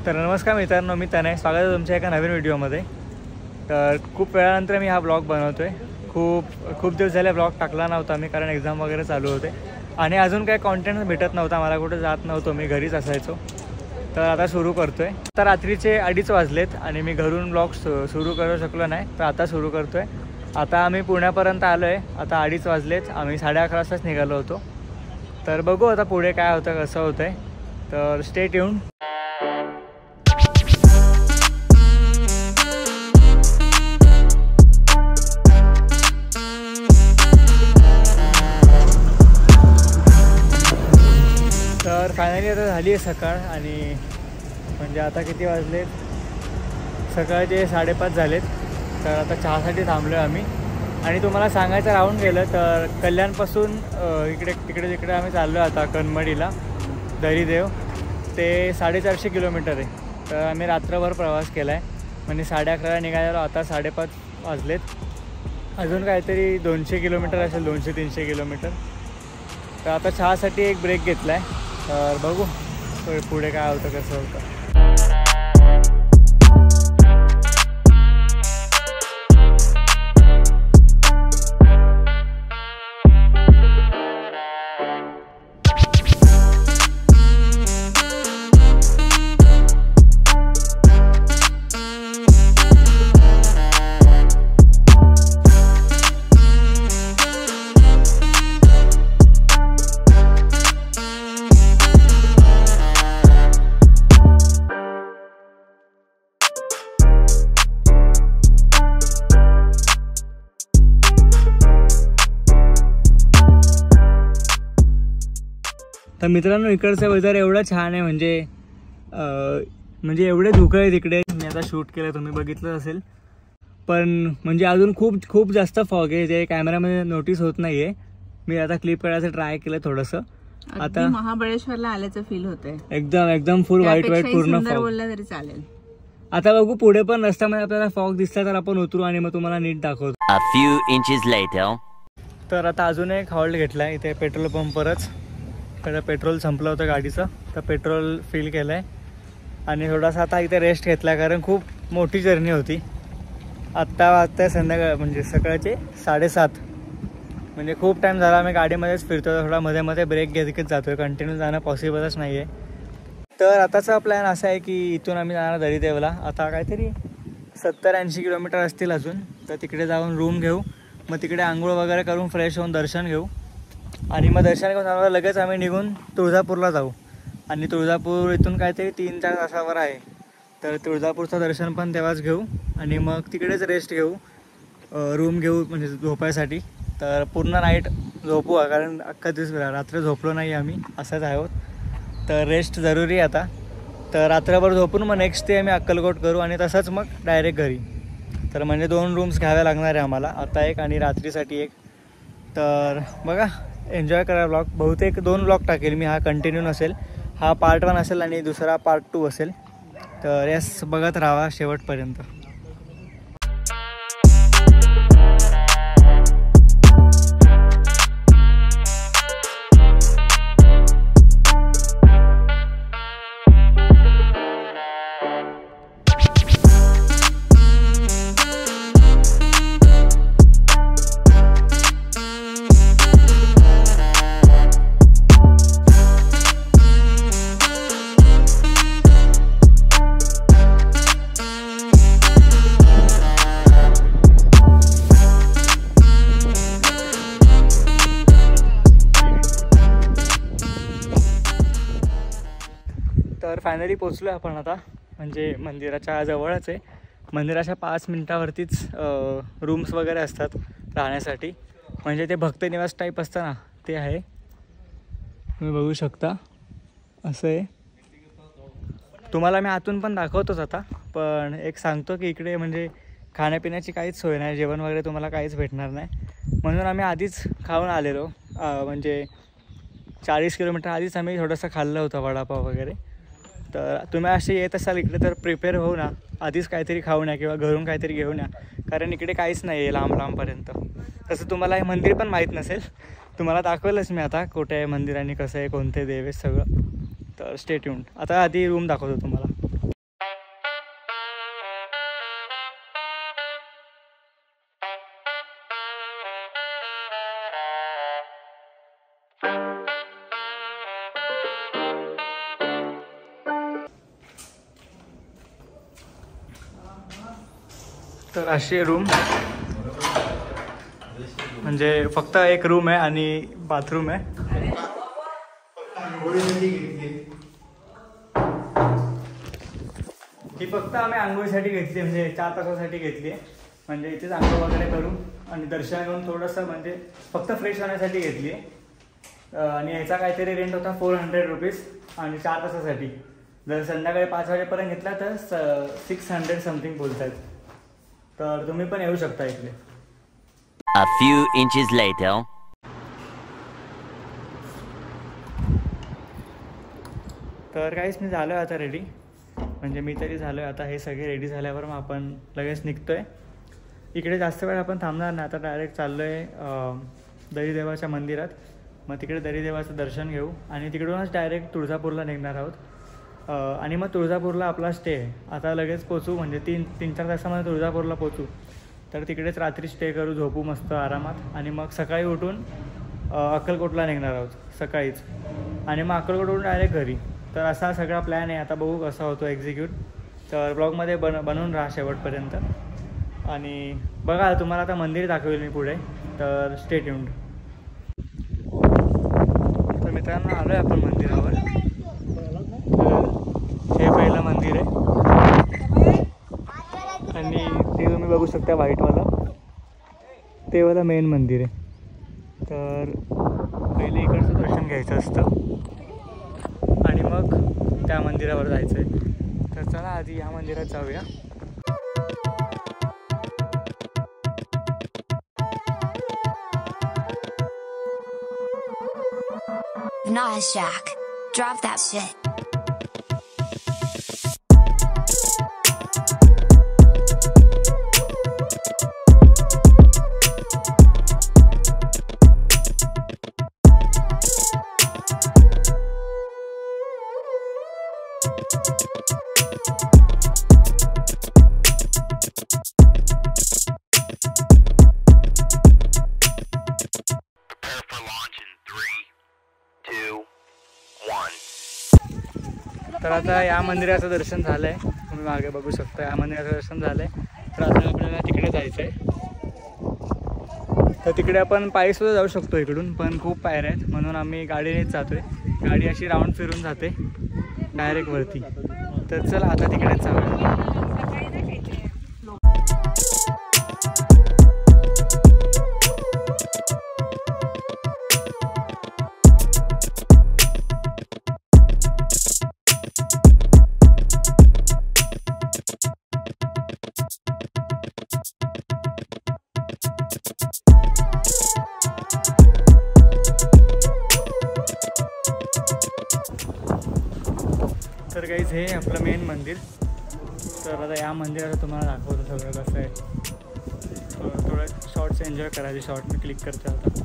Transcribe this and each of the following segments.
तर नमस्कार मित्रांनो, मी तनय. स्वागत आहे तुमच्या एका नवीन व्हिडिओमध्ये. तर खूप वेळानंतर मी हा ब्लॉग बनवतो आहे. खूप दिवस झाले ब्लॉग टाकला नव्हता मी, कारण एक्झाम वगैरे चालू होते आणि अजून काही कॉन्टेंट भेटत नव्हता मला, कुठे जात नव्हतो मी, घरीच असायचो. तर आता सुरू करतो आहे. आता रात्रीचे 2:30 वाजलेत आणि मी घरून ब्लॉग सुरू करू शकलो नाही, तर आता सुरू करतो आहे. आता आम्ही पुण्यापर्यंत आलो आहे. आता 2:30 वाजलेत, आम्ही 11:30 वाजताच निघालो होतो. तर बघू आता पुढे काय होतं, कसं होतं आहे. तर स्टे ट्यून. तर फायनली आता झाली आहे सकाळ, आणि म्हणजे आता किती वाजलेत, सकाळचे 5:30 झालेत. तर आता चहासाठी थांबलो आहे आम्ही. आणि तुम्हाला सांगायचं राहून गेलं तर कल्याणपासून तिकडे आम्ही चाललो आहे आता कणमडीला, दरीदेव. ते 450 किलोमीटर आहे. तर आम्ही रात्रभर प्रवास केला आहे, म्हणजे 11:30 निघालेलो, आता 5:30 वाजलेत. अजून काहीतरी 200 किलोमीटर असेल, 200-300 किलोमीटर. तर आता चहासाठी एक ब्रेक घेतला आहे. तर बघू पुढे काय होतं, कसं होतं. तर मित्रांनो, इकडचं वेदर एवढं छान आहे, म्हणजे एवढे धुकं आहे तिकडे. मी आता शूट केलं, तुम्ही बघितलं असेल. पण म्हणजे अजून खूप जास्त फॉग आहे, जे कॅमेरामध्ये नोटीस होत नाही आहे. मी आता क्लिप करायचं ट्राय केलं थोडंसं. आता महाबळेश्वरला आल्याचं फील होतंय. एकदम फुल व्हाईट पूर्ण फॉग. बोलला तरी चालेल. आता बघू पुढे पण रस्त्यामध्ये आपल्याला फॉग दिसला तर आपण उतरू आणि मग तुम्हाला नीट दाखवतो. A few inches later. तर आता अजून एक हॉल्ट घेतला इथे पेट्रोल पंपवरच. पेट्रोल संपलं होतं गाडीचं, तर पेट्रोल फिल केलं आहे आणि थोडासा आता इथे रेस्ट घेतला, कारण खूप मोठी जर्नी होती. आत्ता संध्याकाळ म्हणजे सकाळचे 7:30, म्हणजे खूप टाईम झाला आम्ही गाडीमध्येच फिरतो. थोडा मध्ये ब्रेक घेत जातो आहे, कंटिन्यू जाणं पॉसिबलच नाही आहे. तर आताचा प्लॅन असा आहे की इथून आम्ही जाणार दरीदेवला. आता काहीतरी 70-80 किलोमीटर असतील अजून. तर तिकडे जाऊन रूम घेऊ, मग तिकडे आंघोळ वगैरे करून फ्रेश होऊन दर्शन घेऊ, आणि मग दर्शन घेऊन आम्हाला लगेच आम्ही निघून तुळजापूरला जाऊ. आणि तुळजापूर इथून काहीतरी 3-4 तासावर आहे. तर तुळजापूरचं दर्शन पण तेव्हाच घेऊ आणि मग तिकडेच रेस्ट घेऊ, रूम घेऊ म्हणजे झोपायसाठी. तर पूर्ण नाईट झोपू, कारण अख्खा दिवस रात्र झोपलो नाही आम्ही, असंच आहोत. तर रेस्ट जरुरी आता. तर रात्रभर झोपून मग नेक्स्ट डे आम्ही अक्कलकोट करू आणि तसंच मग डायरेक्ट घरी. तर म्हणजे 2 रूम्स घ्याव्या लागणार आहे आम्हाला, आता एक आणि रात्रीसाठी एक. तर बघा, एन्जॉय करा ब्लॉग. बहुतेक 2 ब्लॉग टाकेल मी, हा कंटिन्यू नसेल, हा पार्ट 1 असेल आणि दुसरा पार्ट 2 असेल. तर यास बघत राहा शेवटपर्यंत. तर फायनली पोचलो आहे आपण आता, म्हणजे मंदिराच्या जवळच आहे. मंदिराच्या 5 मिनिटावरतीच रूम्स वगैरे असतात राहण्यासाठी, म्हणजे ते भक्त निवास टाईप असतं ना, ते आहे. तुम्ही बघू शकता, असं आहे. तुम्हाला मी आतून पण दाखवतोच आता, पण एक सांगतो की इकडे म्हणजे खाण्यापिण्याची काहीच सोय नाही, जेवण वगैरे तुम्हाला काहीच भेटणार नाही. म्हणून आम्ही आधीच खाऊन आलेलो, म्हणजे 40 किलोमीटर आधीच आम्ही थोडंसं खाल्लं होतं वडापाव वगैरे. तर तुम्ही असे येत असाल इकडे तर प्रिपेअर होऊ ना, आधीच काहीतरी खाऊन या किंवा घरून काहीतरी घेऊन या, कारण इकडे काहीच नाही आहे लांबपर्यंत. तसं तुम्हाला हे मंदिर पण माहीत नसेल, तुम्हाला दाखवेलच मी आता कुठे आहे मंदिर आणि कसं आहे, कोणते देव आहे सगळं. तर स्टे ट्यून्ड. आता आधी रूम दाखवतो तुम्हाला. तर अशी रूम, म्हणजे फक्त एक रूम आहे आणि बाथरूम आहे. ही फक्त आम्ही आंघोळीसाठी घेतली, म्हणजे 4 तासासाठी घेतली आहे. म्हणजे इथेच आंघोळ वगैरे करू आणि दर्शन घेऊन थोडंसं म्हणजे फक्त फ्रेश होण्यासाठी घेतली आहे. आणि याचा काहीतरी रेंट होता 400 रुपीज आणि 4 तासासाठी. जर संध्याकाळी 5 वाजेपर्यंत घेतला तर 600 समथिंग बोलत आहेत. तर तुम्ही पण येऊ शकता इकडे. A few inches later. तर काहीच मी झालो आहे आता रेडी, म्हणजे मी तरी झालो आहे आता. हे सगळे रेडी झाल्यावर मग आपण लगेच निघतो आहे. इकडे जास्त वेळ आपण थांबणार नाही. आता डायरेक्ट चाललो आहे दरीदेवाच्या मंदिरात. मग तिकडे दरीदेवाचं दर्शन घेऊ आणि तिकडूनच डायरेक्ट तुळजापूरला निघणार आहोत. आणि मग तुळजापूरला आपला स्टे आहे. आता लगेच पोचू, म्हणजे 3-4 तासामध्ये तुळजापूरला पोचू. तर तिकडेच रात्री स्टे करू, झोपू मस्त आरामात. आणि मग सकाळी उठून अक्कलकोटला निघणार आहोत सकाळीच. आणि मग अक्कलकोटवरून डायरेक्ट घरी. तर असा सगळा प्लॅन आहे. आता बघू कसा होतो एक्झिक्यूट. तर ब्लॉगमध्ये बनवून राहा शेवटपर्यंत. आणि बघा तुम्हाला आता मंदिर दाखवेल मी पुढे. तर स्टे ट्यून्ड. तर मित्रांनो आलो आहे आपण मंदिरावर. हे पहिलं मंदिर आहे आणि ते तुम्ही बघू शकता व्हाईटवालं, ते वाला मेन मंदिर आहे. तर पहिले इकडचं दर्शन घ्यायचं असतं आणि मग त्या मंदिरावर जायचं आहे. तर चला आधी या मंदिरात जाऊया. Nice, Jack. Drop that shit. तर आता या मंदिराचं दर्शन झालं आहे, तुम्ही मागे बघू शकता. या मंदिराचं दर्शन झालं आहे. तर आता आपल्याला तिकडे जायचं आहे. तर तिकडे आपण पायीसुद्धा जाऊ शकतो इकडून, पण खूप पायऱ्या आहेत म्हणून आम्ही गाडीनेच जातो आहे. गाडी अशी राऊंड फिरून जाते डायरेक्ट वरती. तर चला आता तिकडेच जाऊया. तर गाईज हे आपलं मेन मंदिर. तर आता या मंदिराचं तुम्हाला दाखवतो सगळं कसं आहे. थोडं शॉर्ट्स एन्जॉय करायचे. शॉर्ट मी क्लिक करते आता.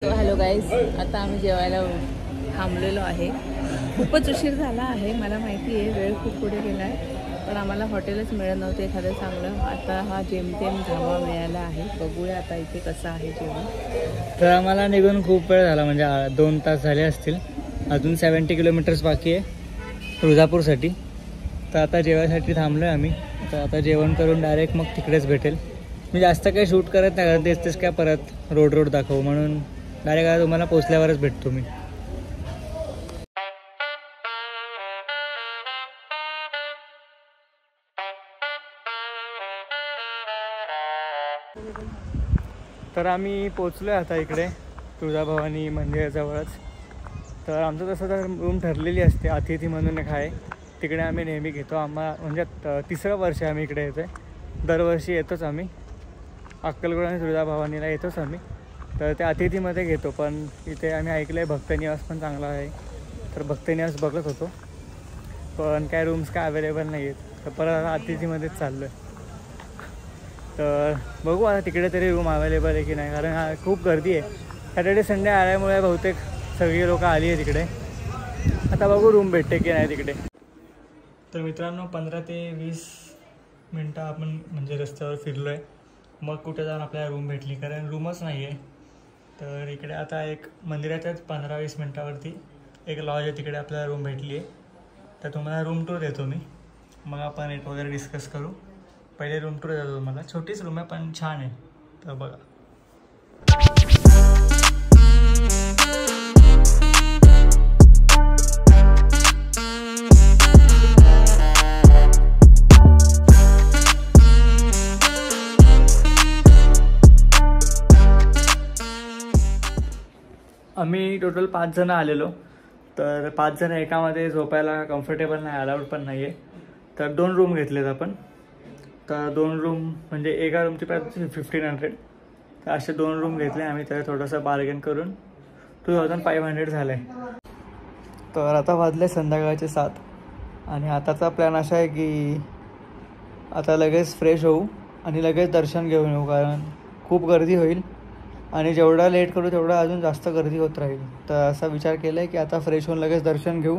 हॅलो गाईज, आता आम्ही जेवायला थांबलेलो आहे. खूपच उशीर झाला आहे, मला माहिती आहे, वेळ खूप पुढे गेला आहे, पण आम्हाला हॉटेलच मिळत नव्हते एखादं चांगलं. आता हा जेमतेम धाबा मिळाला आहे. बघूया आता इथे कसं आहे जेवण. तर आम्हाला निघून खूप वेळ झाला, म्हणजे 2 तास झाले असतील. अजून 70 किलोमीटर्स बाकी आहे तुळजापूरसाठी. तर आता जेवायसाठी थांबलो आहे आम्ही. तर आता जेवण करून डायरेक्ट मग तिकडेच भेटेल. मी जास्त काही शूट करत नाही, कारण तेच काय परत रोड दाखवू, म्हणून डायरेक्ट आता तुम्हाला पोचल्यावरच भेटतो मी. तर आम्ही पोचलो आहे आता इकडे तुळजाभवानी मंदिराजवळच. तर आमचं तसं तर रूम ठरलेली असते, अतिथी म्हणून एक आहे, तिकडे आम्ही नेहमी घेतो. म्हणजे 3रं वर्ष आम्ही इकडे येतो आहे. दरवर्षी येतोच आम्ही अक्कलकोट आणि तुळजाभवानीला येतोच आम्ही. तर त्या अतिथीमध्ये घेतो. पण इथे आम्ही ऐकलं आहे भक्तनिवास पण चांगला आहे, तर भक्तनिवास बघत होतो, पण काय रूम्स काय अवेलेबल नाही आहेत. तर परत आता अतिथीमध्येच चाललो आहे. तर बघू आता तिकडे तरी रूम अवेलेबल आहे की नाही, कारण खूप गर्दी आहे. सॅटर्डे संडे आल्यामुळे बहुतेक सगळी लोकं आली आहे तिकडे. आता बघू रूम भेटते की नाही तिकडे. तर मित्रांनो 15 ते 20 मिनटं आपण म्हणजे रस्त्यावर फिरलो आहे, मग कुठे जाऊन आपल्याला रूम भेटली, कारण रूमच नाही आहे. तर इकडे आता एक मंदिराच्याच 15-20 मिनटावरती एक लॉज आहे, तिकडे आपल्याला रूम भेटली आहे. तर तुम्हाला रूम टूर देतो मी, मग आपण रेट वगैरे डिस्कस करू. पहिले रूम टूर देतो तुम्हाला. छोटीच रूम आहे पण छान आहे. तर बघा. आम्ही टोटल 5 जण आलेलो. तर 5 जण एकामध्ये झोपायला कम्फर्टेबल नाही, अलाउड पण नाही आहे. तर 2 रूम घेतलेत आपण. तर 2 रूम म्हणजे एका रूमची प्राईस 1500. तर असे 2 रूम घेतले आम्ही. तर थोडंसं बार्गेन करून 2500 झालं आहे. तर आता वाजले संध्याकाळचे 7 आणि आताचा प्लॅन असा आहे की आता लगेच फ्रेश होऊ आणि लगेच दर्शन घेऊन येऊ, कारण खूप गर्दी होईल आणि जेवढा लेट करू तेवढा अजून जास्त गर्दी होत राहील. तर असा विचार केला आहे की आता फ्रेश होऊन लगेच दर्शन घेऊ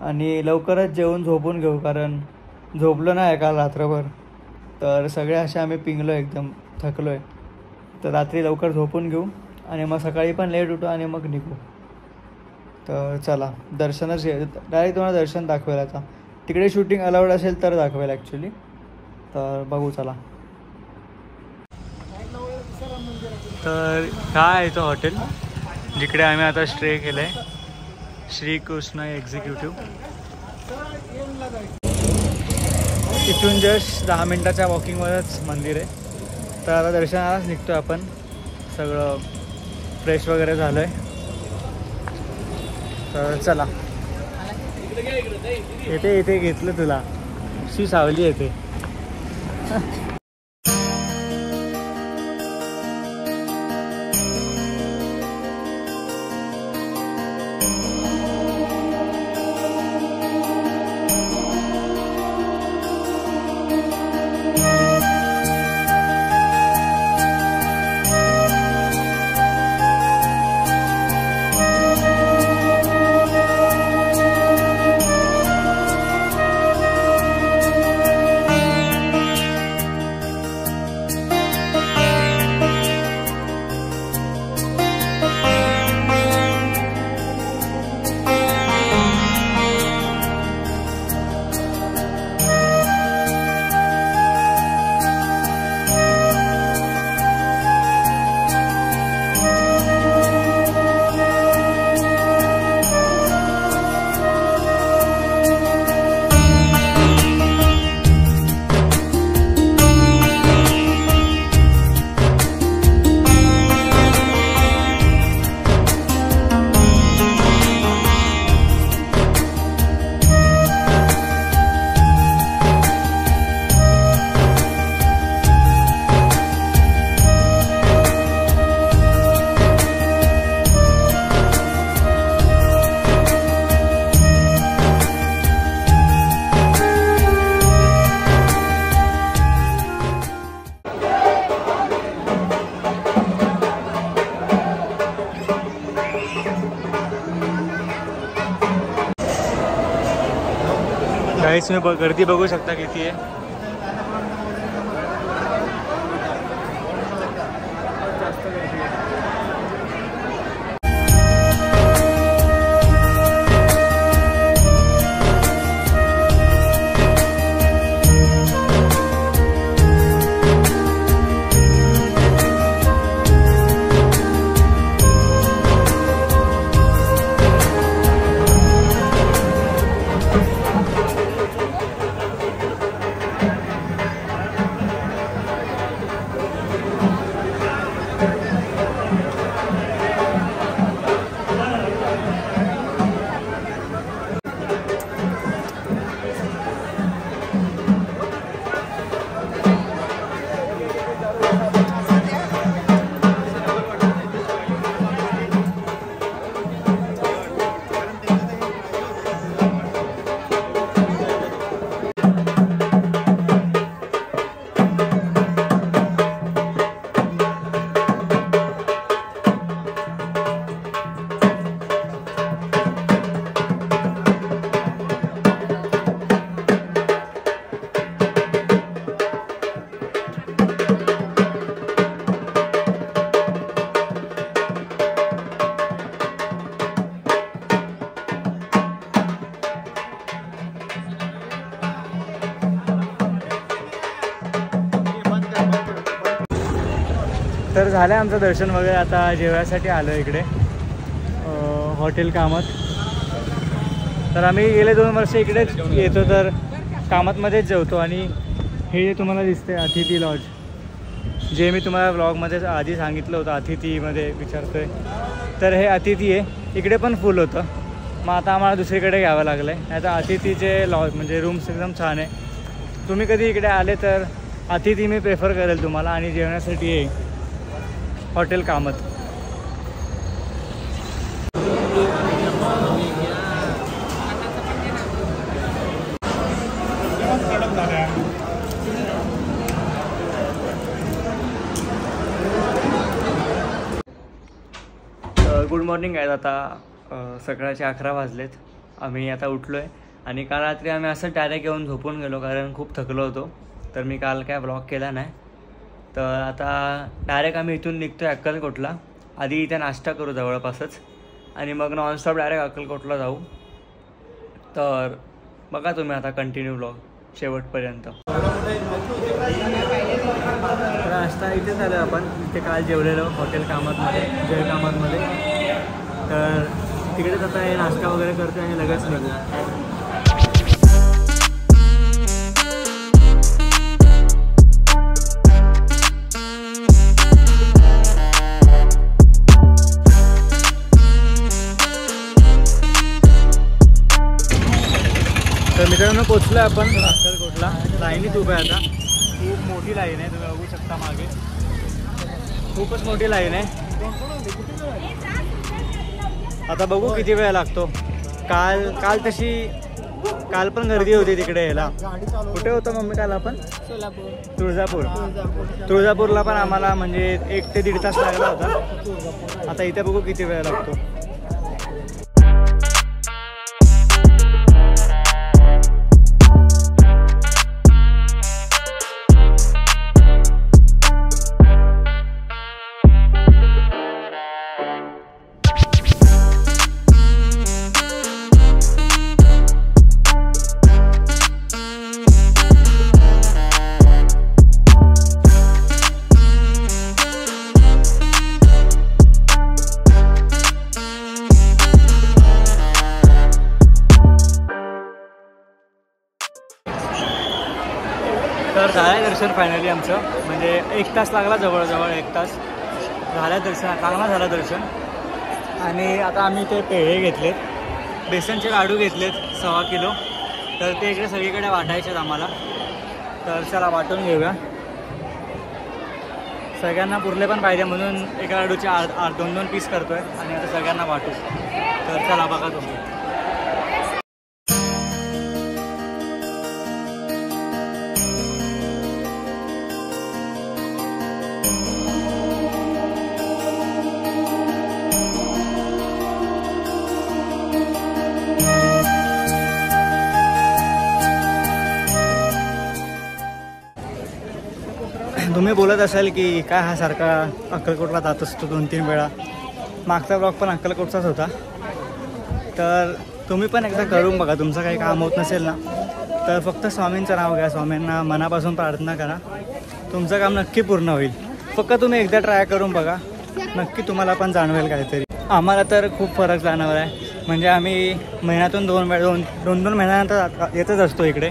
आणि लवकरच जेवून झोपून घेऊ, कारण झोपलो नाही काल रात्रभर. तर सगळे असे आम्ही पिंगलो, एकदम थकलो आहे. तर रात्री लवकर झोपून घेऊ आणि मग सकाळी पण लेट उठू आणि मग निघू. तर चला दर्शनच डायरेक्ट तुम्हाला दर्शन दाखवेल. आता तिकडे शूटिंग अलाउड असेल तर दाखवेल ॲक्च्युली. तर बघू चला. तर काय आहे तो हॉटेल जिकडे आम्ही आता स्टे केलं आहे, श्रीकृष्ण एक्झिक्युटिव्ह. इथून जस्ट 10 मिनटाच्या वॉकिंगवरच मंदिर आहे. तर आता दर्शनालाच निघतो आपण. सगळं फ्रेश वगैरे झालं आहे. तर चला. इथे घेतलं तुला, शी सावली येते. गाइस में गर्दी बघू शकता किती आहे. तर झालं आमचं दर्शन वगैरे. आता जेवायसाठी आलो इकडे हॉटेल कामत. तर आम्ही गेले 2 वर्ष इकडेच येतो, तर कामतमध्येच जेवतो. आणि हे जे तुम्हाला दिसते अतिथी लॉज, जे मी तुम्हाला व्लॉगमध्ये आधी सांगितलं होतं अतिथीमध्ये विचारतो आहे, तर हे अतिथी आहे. इकडे पण फुल होतं, मग आता आम्हाला दुसरीकडे घ्यावं लागलं आहे. आता अतिथीचे लॉज म्हणजे रूम्स एकदम छान आहे. तुम्ही कधी इकडे आले तर अतिथी मी प्रेफर करेल तुम्हाला. आणि जेवणासाठी आहे हॉटेल कामत. गुड मॉर्निंग आहेत. आता सकाळचे 11 वाजलेत. आम्ही आता उठलो आहे. आणि काल रात्री आम्ही असं डायरेक्ट येऊन झोपून गेलो, कारण खूप थकलो होतो. तर मी काल काय व्लॉग केला नाही. तर आता डायरेक्ट आम्ही इथून निघतो आहे अक्कलकोटला. आधी इथे नाश्ता करू जवळपासच, आणि मग नॉनस्टॉप डायरेक्ट अक्कलकोटला जाऊ. तर बघा तुम्ही आता कंटिन्यू व्लॉग शेवटपर्यंत. नाश्ता इथे झालं आपण. इथे काल जेवलेलो हॉटेल कामतमध्ये, जय कामतमध्ये. तर तिकडेच आता हे नाश्ता वगैरे करतो आणि लगेच निघू. तर मित्रांनो पोचलो आहे आपण अक्कलकोटला. लाईनीत उभं आहे आता. खूप मोठी लाईन आहे, तुम्ही बघू शकता मागे. खूपच मोठी लाईन आहे. आता बघू किती वेळ लागतो. काल पण गर्दी होती तिकडे यायला. कुठे होतं मम्मी काल आपण? तुळजापूरला पण आम्हाला म्हणजे 1 ते 1.5 तास लागला होता. आता इथे बघू किती वेळ लागतो. तर झालं दर्शन फायनली आमचं. म्हणजे 1 तास लागला, जवळजवळ 1 तास झालं दर्शन. चांगला झालं दर्शन. आणि आता आम्ही ते पेढे घेतलेत, बेसनचे लाडू घेतलेत 1.25 किलो. तर ते इकडे सगळीकडे वाटायचे आहेत आम्हाला. तर चला वाटून घेऊया. सगळ्यांना पुरले पण पाहिजे म्हणून एका लाडूचे 2-2 पीस करतो आहे आणि आता सगळ्यांना वाटू. तर चला बघा तुम्ही. तुम्ही बोलत असाल की काय हा सारखा अक्कलकोटला जात असतो 2-3 वेळा. मागचा ब्लॉग पण अक्कलकोटचाच होता. तर तुम्ही पण एकदा करून बघा. तुमचं काही काम होत नसेल ना तर फक्त स्वामींचं नाव घ्या, स्वामींना मनापासून प्रार्थना करा, तुमचं काम नक्की पूर्ण होईल. फक्त तुम्ही एकदा ट्राय करून बघा, नक्की तुम्हाला पण जाणवेल काहीतरी. आम्हाला तर खूप फरक जाणवला आहे. म्हणजे आम्ही महिन्यातून 2 महिन्यानंतर येतच असतो इकडे.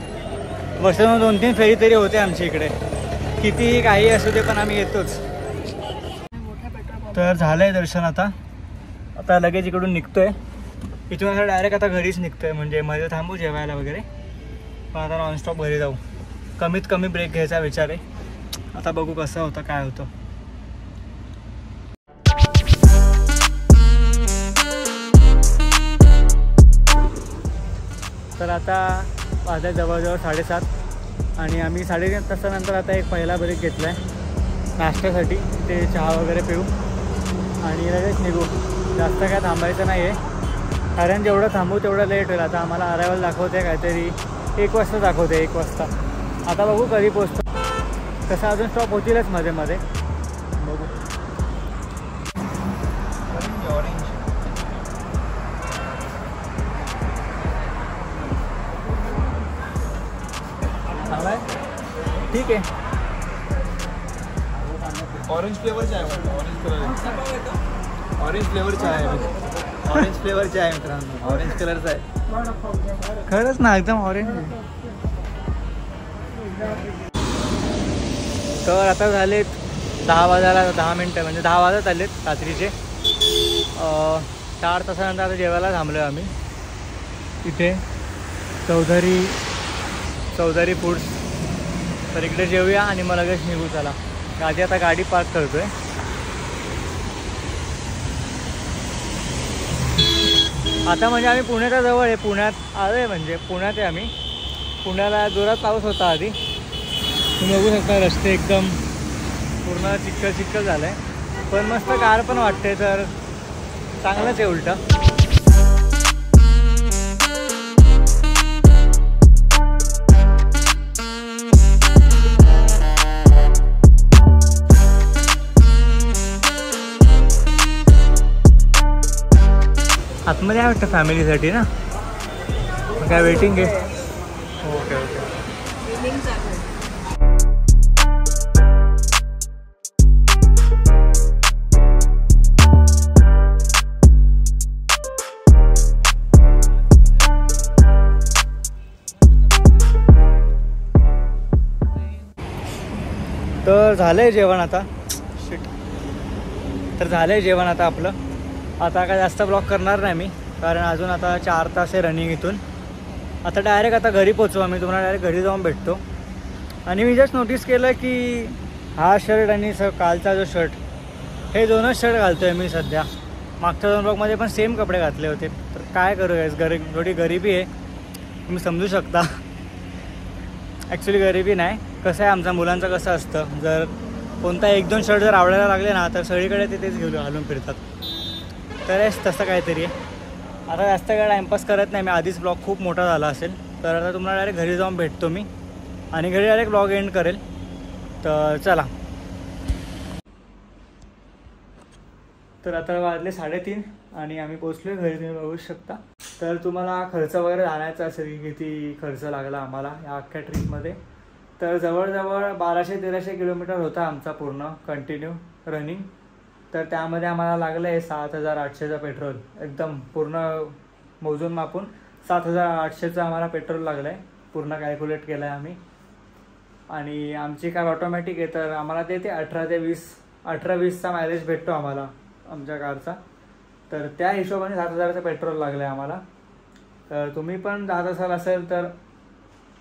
वर्षातून 2-3 फेरी तरी होते आमची इकडे. कितीही काही असू दे पण आम्ही येतोच. तर झालं आहे दर्शन. आता लगेच इकडून निघतोय. इथून असं डायरेक्ट आता घरीच निघतोय. म्हणजे मध्ये थांबू जेवायला वगैरे, पण आता नॉनस्टॉप घरी जाऊ. कमीत कमी ब्रेक घ्यायचा विचार आहे. आता बघू कसं होतं काय होतं. तर आता वाजले जवळजवळ 7:30 आणि आम्ही 3.5 तासानंतर आता एक पहिला ब्रेक घेतला आहे नाश्त्यासाठी. ते चहा वगैरे पिऊ आणि लगेच निघू. जास्त काय थांबायचं नाही आहे, कारण जेवढं थांबू तेवढं लेट होईल. आता आम्हाला अरायवल दाखवते काहीतरी 1 वाजता दाखवते, 1 वाजता. आता बघू कधी पोचतो. तसं अजून स्टॉप होतीलच मध्ये मध्ये, बघू. ठीक आहे. ऑरेंज फ्लेवर चाय ऑरेंज कलर ऑरेंज फ्लेवर चाय ऑरेंज फ्लेवर चाय मित्रांनो ऑरेंज कलरचा आहे खरंच ना एकदम ऑरेंज. तर आता झालेत 10 वाजायला 10 मिनटं म्हणजे 10 वाजत आलेत रात्रीचे. 4 तासानंतर आता जेवायला थांबलो आहे आम्ही इथे चौधरी फूड्स. तर इकडे जेवूया आणि मग लगेच निघू. चला आता गाडी पार्क करतोय. आता म्हणजे आम्ही पुण्याच्या जवळ आहे. पुण्यात आलो आहे म्हणजे पुण्यात आहे आम्ही. पुण्याला जोरात पाऊस होता आधी. तुम्ही बघू शकता रस्ते एकदम पूर्ण चिखल झालं आहे. पण मस्त कार पण वाटते तर चांगलंच आहे उलटं. आतमध्ये आहे वाटतं फॅमिलीसाठी ना. काय वेटिंग आहे. Okay okay. तर झालंय जेवण आता. तर झालंय जेवण आता आपलं. आता काय जास्त ब्लॉग करणार नाही मी कारण अजून आता 4 तास आहे रनिंग इथून. आता डायरेक्ट आता घरी पोचू आम्ही. तुम्हाला डायरेक्ट घरी जाऊन भेटतो. आणि मी जस्ट नोटीस केलं की हा शर्ट आणि कालचा जो शर्ट हे 2च शर्ट घालतो आहे मी सध्या. मागच्या 2 ब्लॉगमध्ये पण सेम कपडे घातले होते. तर काय करू गाईस थोडी गरिबी आहे तुम्ही समजू शकता. ॲक्च्युली गरिबी नाही. कसं आहे आमच्या मुलांचं कसं असतं जर कोणता 1-2 शर्ट जर आवडायला लागले ना तर सगळीकडे ते तेच घेऊन घालून फिरतात. तर तसं काहीतरी आहे. आता जास्त काय टाईमपास करत नाही मी. आधीच ब्लॉग खूप मोठा झाला असेल. तर आता तुम्हाला डायरेक्ट घरी जाऊन भेटतो मी आणि घरी डायरेक्ट ब्लॉग एंड करेल. तर चला. तर आता वाजले 3:30 आणि आम्ही पोचलो घरी. तुम्ही बघू शकता. तर तुम्हाला खर्च वगैरे जाण्याचा असेल की किती खर्च लागला आम्हाला या अख्ख्या ट्रिपमध्ये. तर जवळजवळ 1200-1300 किलोमीटर होता आमचा पूर्ण कंटिन्यू रनिंग. तर त्यामध्ये आम्हाला लागलं आहे 7800चं पेट्रोल. एकदम पूर्ण मोजून मापून 7800चं आम्हाला पेट्रोल लागलं आहे. पूर्ण कॅल्क्युलेट केलं आहे आम्ही. आणि आमची कार ऑटोमॅटिक आहे तर आम्हाला ते 18-20चा मायलेज भेटतो आम्हाला आमच्या कारचा. तर त्या हिशोबाने 7000चं पेट्रोल लागलं आहे आम्हाला. तर तुम्ही पण जात असेल तर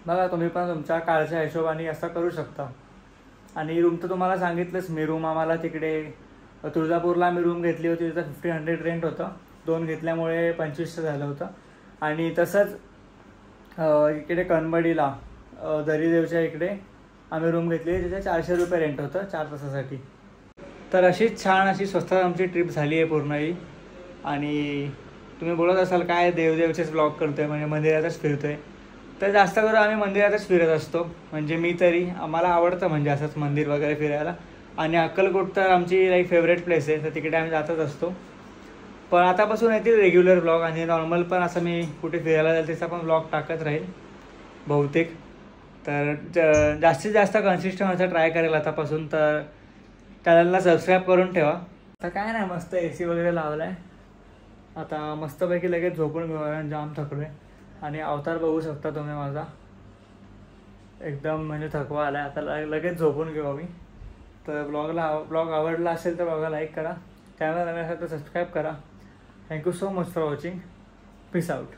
बघा तुम्ही पण तुमच्या कारच्या हिशोबाने असं करू शकता. आणि रूम तर तुम्हाला सांगितलंच मी. रूम आम्हाला तिकडे तुळजापूरला आम्ही रूम घेतली होती. तिथं 1500 रेंट होतं. 2 घेतल्यामुळे 2500 झालं होतं. आणि तसंच इकडे कणबडीला दरीदेवच्या इकडे आम्ही रूम घेतली. तिथे 400 रुपये रेंट होतं 4 तासासाठी. तर अशीच छान अशी स्वस्त आमची ट्रिप झाली आहे पूर्ण ही. आणि तुम्ही बोलत असाल काय देवदेवचेच ब्लॉग करतो आहे म्हणजे मंदिरातच फिरतो आहे. तर जास्त करून आम्ही मंदिरातच फिरत असतो. म्हणजे मी तरी आम्हाला आवडतं म्हणजे असंच मंदिर वगैरे फिरायला. आणि अक्कलकोट तर आमची लाईक फेवरेट प्लेस आहे. तर तिकडे आम्ही जातच असतो. पण आतापासून येतील रेग्युलर ब्लॉग आणि नॉर्मल पण असं मी कुठे फिरायला जाईल त्याचा पण ब्लॉग टाकत राहील बहुतेक. तर जास्तीत जास्त कन्सिस्टंट असं ट्राय करेल आतापासून. तर चॅनलला सबस्क्राईब करून ठेवा. आता काय नाही मस्त AC वगैरे लावला आहे. आता मस्तपैकी लगेच झोपून घेऊ. जाम थकलो आहे. आणि अवतार बघू शकता तुम्ही माझा. एकदम म्हणजे थकवा आला आहे. आता लगेच झोपून घेऊ आम्ही. तर ब्लॉग आवडला असेल तर ब्लॉगला लाईक करा. चॅनल नवीन असेल तर सबस्क्राईब करा. Thank you so much for watching. Peace out.